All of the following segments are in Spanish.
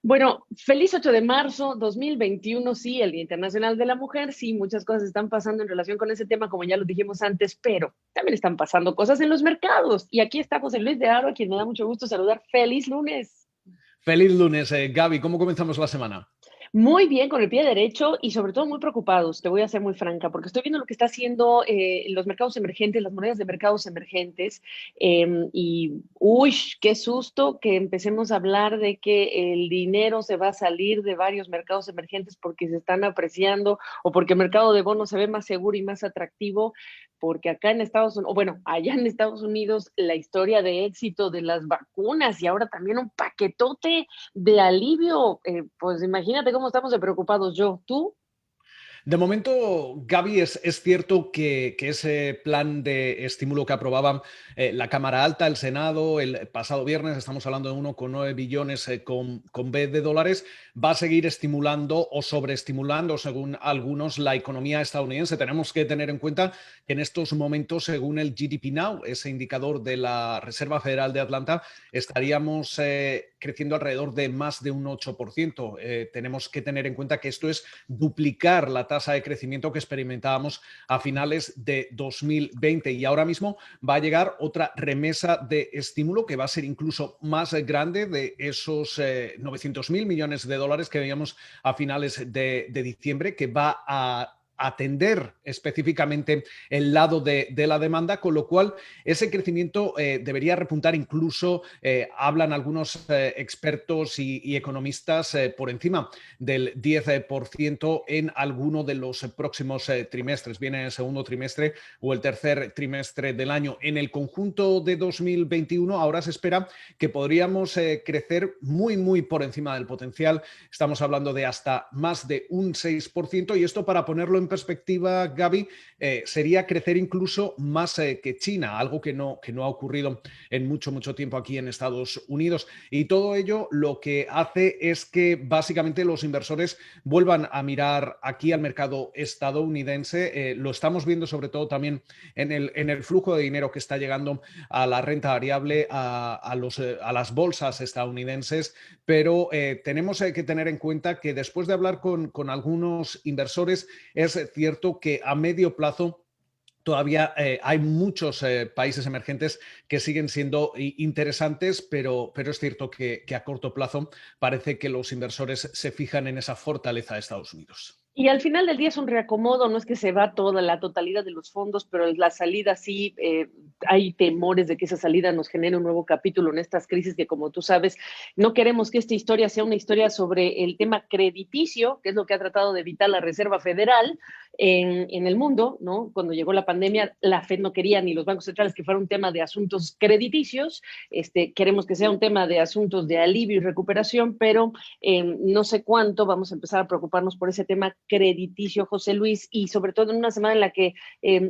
Bueno, feliz 8 de marzo 2021, sí, el Día Internacional de la Mujer, sí, muchas cosas están pasando en relación con ese tema, como ya lo dijimos antes, pero también están pasando cosas en los mercados. Y aquí está José Luis de Aro, a quien me da mucho gusto saludar. ¡Feliz lunes! Feliz lunes, Gaby. ¿Cómo comenzamos la semana? Muy bien, con el pie derecho y sobre todo muy preocupados, te voy a ser muy franca, porque estoy viendo lo que está haciendo los mercados emergentes, las monedas de mercados emergentes, y uy, qué susto que empecemos a hablar de que el dinero se va a salir de varios mercados emergentes porque se están apreciando o porque el mercado de bonos se ve más seguro y más atractivo, porque acá en Estados Unidos, o bueno, allá en Estados Unidos, la historia de éxito de las vacunas y ahora también un paquetote de alivio, pues imagínate cómo estamos de preocupados yo, tú. De momento, Gaby, es cierto que ese plan de estímulo que aprobaba la Cámara Alta, el Senado, el pasado viernes, estamos hablando de 1,9 billones con B de dólares, va a seguir estimulando o sobreestimulando, según algunos, la economía estadounidense. Tenemos que tener en cuenta que en estos momentos, según el GDP Now, ese indicador de la Reserva Federal de Atlanta, estaríamos creciendo alrededor de más de un 8%. Tenemos que tener en cuenta que esto es duplicar la tasa de crecimiento que experimentábamos a finales de 2020 y ahora mismo va a llegar otra remesa de estímulo que va a ser incluso más grande de esos 900.000 millones de dólares que veíamos a finales de diciembre, que va a atender específicamente el lado de la demanda, con lo cual ese crecimiento debería repuntar incluso, hablan algunos expertos y economistas, por encima del 10% en alguno de los próximos trimestres, bien en el segundo trimestre o el tercer trimestre del año. En el conjunto de 2021 ahora se espera que podríamos crecer muy por encima del potencial. Estamos hablando de hasta más de un 6% y esto, para ponerlo en perspectiva, Gaby, sería crecer incluso más que China, algo que no ha ocurrido en mucho tiempo aquí en Estados Unidos. Y todo ello lo que hace es que básicamente los inversores vuelvan a mirar aquí al mercado estadounidense. Lo estamos viendo sobre todo también en el flujo de dinero que está llegando a la renta variable, a las bolsas estadounidenses, pero tenemos que tener en cuenta que después de hablar con algunos inversores, es cierto que a medio plazo todavía hay muchos países emergentes que siguen siendo interesantes, pero es cierto que a corto plazo parece que los inversores se fijan en esa fortaleza de Estados Unidos. Y al final del día es un reacomodo, no es que se va toda la totalidad de los fondos, pero la salida sí, hay temores de que esa salida nos genere un nuevo capítulo en estas crisis que, como tú sabes, no queremos que esta historia sea una historia sobre el tema crediticio, que es lo que ha tratado de evitar la Reserva Federal en el mundo, ¿no? Cuando llegó la pandemia, la Fed no quería ni los bancos centrales que fuera un tema de asuntos crediticios, queremos que sea un tema de asuntos de alivio y recuperación, pero no sé cuánto vamos a empezar a preocuparnos por ese tema crediticio, José Luis, y sobre todo en una semana en la que,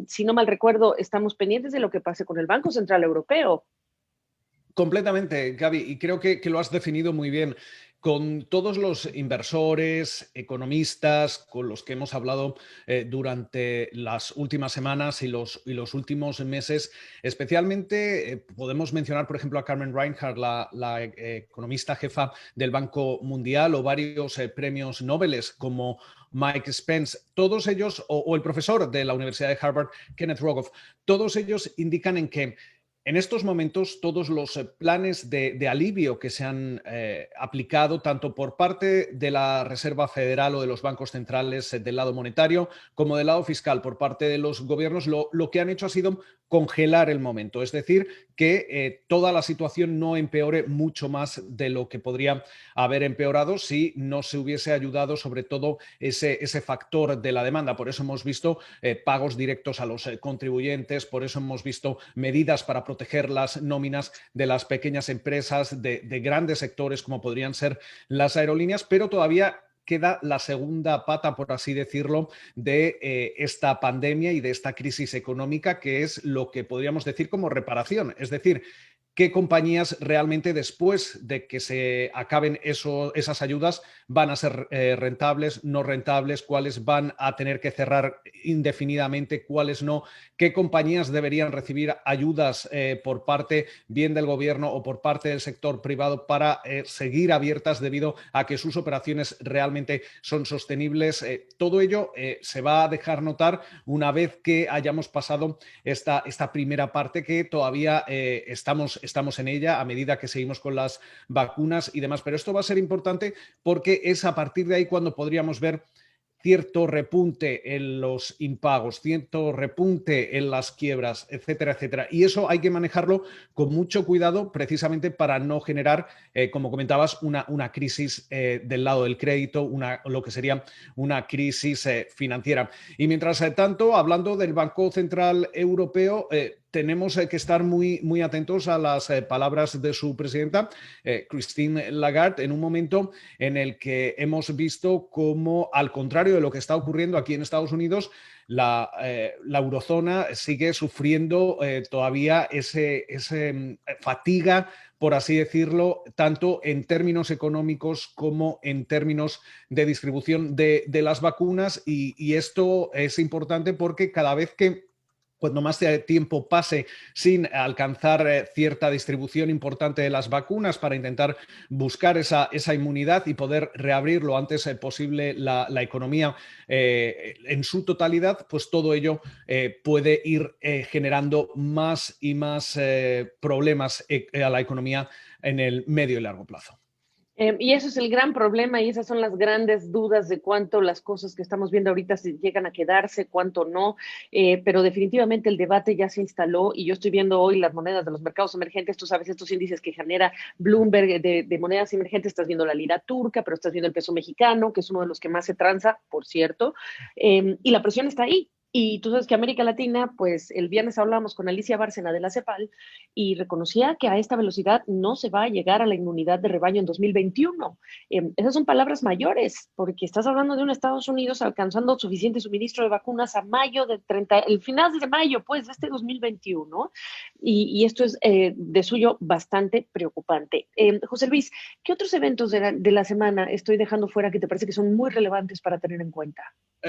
si no mal recuerdo, estamos pendientes de lo que pase con el Banco Central Europeo. Completamente, Gaby, y creo que lo has definido muy bien. Con todos los inversores, economistas con los que hemos hablado durante las últimas semanas y los últimos meses, especialmente podemos mencionar, por ejemplo, a Carmen Reinhardt, la economista jefa del Banco Mundial, o varios premios Nobel como Mike Spence, todos ellos, o el profesor de la Universidad de Harvard, Kenneth Rogoff, todos ellos indican en que en estos momentos, todos los planes de alivio que se han aplicado, tanto por parte de la Reserva Federal o de los bancos centrales del lado monetario, como del lado fiscal por parte de los gobiernos, lo que han hecho ha sido congelar el momento. Es decir, que toda la situación no empeore mucho más de lo que podría haber empeorado si no se hubiese ayudado sobre todo ese factor de la demanda. Por eso hemos visto pagos directos a los contribuyentes, por eso hemos visto medidas para proteger las nóminas de las pequeñas empresas, de grandes sectores como podrían ser las aerolíneas, pero todavía queda la segunda pata, por así decirlo, de esta pandemia y de esta crisis económica, que es lo que podríamos decir como reparación. Es decir, qué compañías realmente después de que se acaben esas ayudas van a ser rentables, no rentables, cuáles van a tener que cerrar indefinidamente, cuáles no, qué compañías deberían recibir ayudas por parte bien del gobierno o por parte del sector privado para seguir abiertas debido a que sus operaciones realmente son sostenibles. Todo ello se va a dejar notar una vez que hayamos pasado esta primera parte, que todavía estamos en ella a medida que seguimos con las vacunas y demás. Pero esto va a ser importante porque es a partir de ahí cuando podríamos ver cierto repunte en los impagos, cierto repunte en las quiebras, etcétera, etcétera. Y eso hay que manejarlo con mucho cuidado precisamente para no generar, como comentabas, una crisis del lado del crédito, lo que sería una crisis financiera. Y mientras tanto, hablando del Banco Central Europeo, tenemos que estar muy atentos a las palabras de su presidenta, Christine Lagarde, en un momento en el que hemos visto cómo, al contrario de lo que está ocurriendo aquí en Estados Unidos, la eurozona sigue sufriendo todavía ese fatiga, por así decirlo, tanto en términos económicos como en términos de distribución de las vacunas. Y esto es importante porque cada vez que cuando más tiempo pase sin alcanzar cierta distribución importante de las vacunas para intentar buscar esa inmunidad y poder reabrir lo antes posible la economía en su totalidad, pues todo ello puede ir generando más y más problemas a la economía en el medio y largo plazo. Y eso es el gran problema y esas son las grandes dudas de cuánto las cosas que estamos viendo ahorita se llegan a quedarse, cuánto no, pero definitivamente el debate ya se instaló y yo estoy viendo hoy las monedas de los mercados emergentes, tú sabes estos índices que genera Bloomberg de monedas emergentes, estás viendo la lira turca, pero estás viendo el peso mexicano, que es uno de los que más se transa, por cierto, y la presión está ahí. Y tú sabes que América Latina, pues el viernes hablábamos con Alicia Bárcena de la CEPAL y reconocía que a esta velocidad no se va a llegar a la inmunidad de rebaño en 2021. Esas son palabras mayores, porque estás hablando de un Estados Unidos alcanzando suficiente suministro de vacunas a mayo de 30, el final de mayo, pues, de este 2021. Y esto es de suyo bastante preocupante. José Luis, ¿qué otros eventos de la semana estoy dejando fuera que te parece que son muy relevantes para tener en cuenta?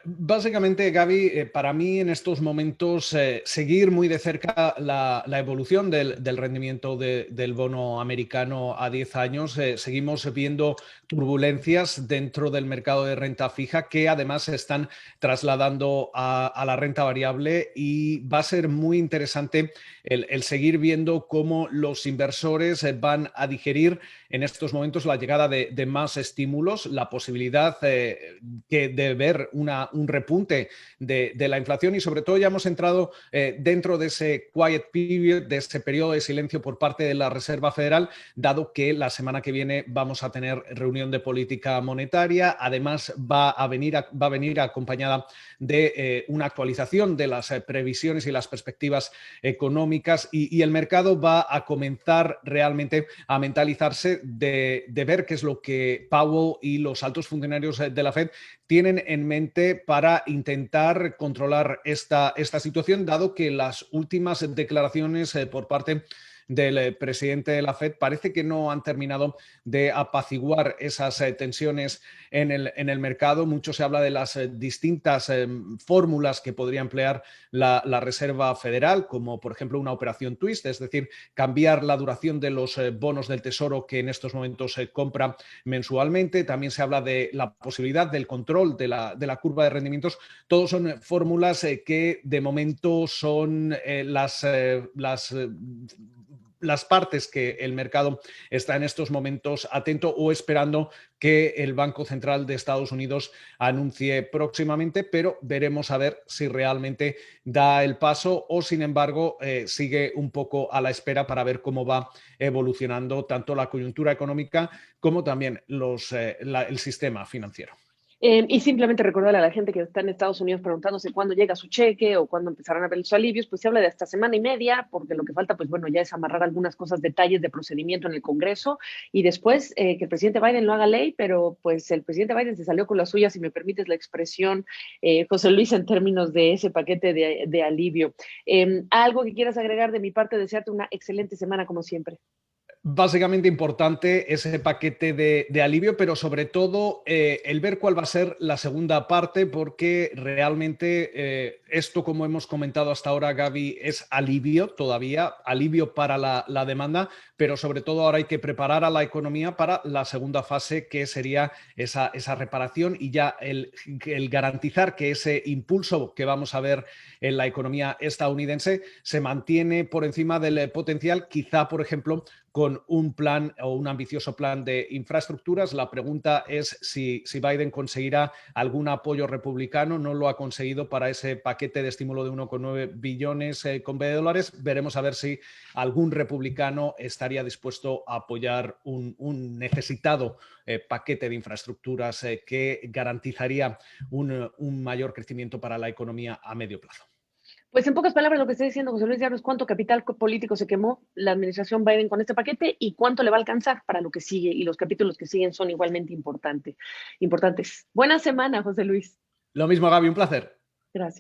Básicamente, Gaby, para mí en estos momentos seguir muy de cerca la evolución del rendimiento del bono americano a 10 años. Seguimos viendo turbulencias dentro del mercado de renta fija que además se están trasladando a la renta variable y va a ser muy interesante el seguir viendo cómo los inversores van a digerir en estos momentos la llegada de más estímulos, la posibilidad de ver un repunte de la inflación y sobre todo ya hemos entrado dentro de ese quiet period, de ese periodo de silencio por parte de la Reserva Federal, dado que la semana que viene vamos a tener reunión de política monetaria. Además va a venir acompañada de una actualización de las previsiones y las perspectivas económicas y el mercado va a comenzar realmente a mentalizarse de ver qué es lo que Powell y los altos funcionarios de la Fed tienen en mente para intentar controlar esta situación, dado que las últimas declaraciones por parte del presidente de la Fed parece que no han terminado de apaciguar esas tensiones en el mercado. Mucho se habla de las distintas fórmulas que podría emplear la Reserva Federal, como por ejemplo una operación twist, es decir, cambiar la duración de los bonos del Tesoro que en estos momentos se compra mensualmente. También se habla de la posibilidad del control de la curva de rendimientos. Todos son fórmulas que de momento son las partes que el mercado está en estos momentos atento o esperando que el Banco Central de Estados Unidos anuncie próximamente, pero veremos a ver si realmente da el paso o, sin embargo, sigue un poco a la espera para ver cómo va evolucionando tanto la coyuntura económica como también el sistema financiero. Y simplemente recordarle a la gente que está en Estados Unidos preguntándose cuándo llega su cheque o cuándo empezarán a ver los alivios, pues se habla de hasta semana y media, porque lo que falta, pues bueno, ya es amarrar algunas cosas, detalles de procedimiento en el Congreso y después que el presidente Biden lo haga ley, pero pues el presidente Biden se salió con las suyas, si me permites la expresión, José Luis, en términos de ese paquete de alivio. ¿Algo que quieras agregar de mi parte? Desearte una excelente semana como siempre. Básicamente importante ese paquete de alivio, pero sobre todo el ver cuál va a ser la segunda parte, porque realmente esto, como hemos comentado hasta ahora, Gaby, es alivio todavía, alivio para la demanda, pero sobre todo ahora hay que preparar a la economía para la segunda fase, que sería esa reparación y ya el garantizar que ese impulso que vamos a ver en la economía estadounidense se mantiene por encima del potencial, quizá, por ejemplo, con un plan o un ambicioso plan de infraestructuras. La pregunta es si Biden conseguirá algún apoyo republicano. No lo ha conseguido para ese paquete de estímulo de 1,9 billones con B de dólares. Veremos a ver si algún republicano estaría dispuesto a apoyar un necesitado paquete de infraestructuras que garantizaría un mayor crecimiento para la economía a medio plazo. Pues en pocas palabras, lo que está diciendo José Luis Diablo es cuánto capital político se quemó la administración Biden con este paquete y cuánto le va a alcanzar para lo que sigue. Y los capítulos que siguen son igualmente importantes. Buena semana, José Luis. Lo mismo, Gaby, un placer. Gracias.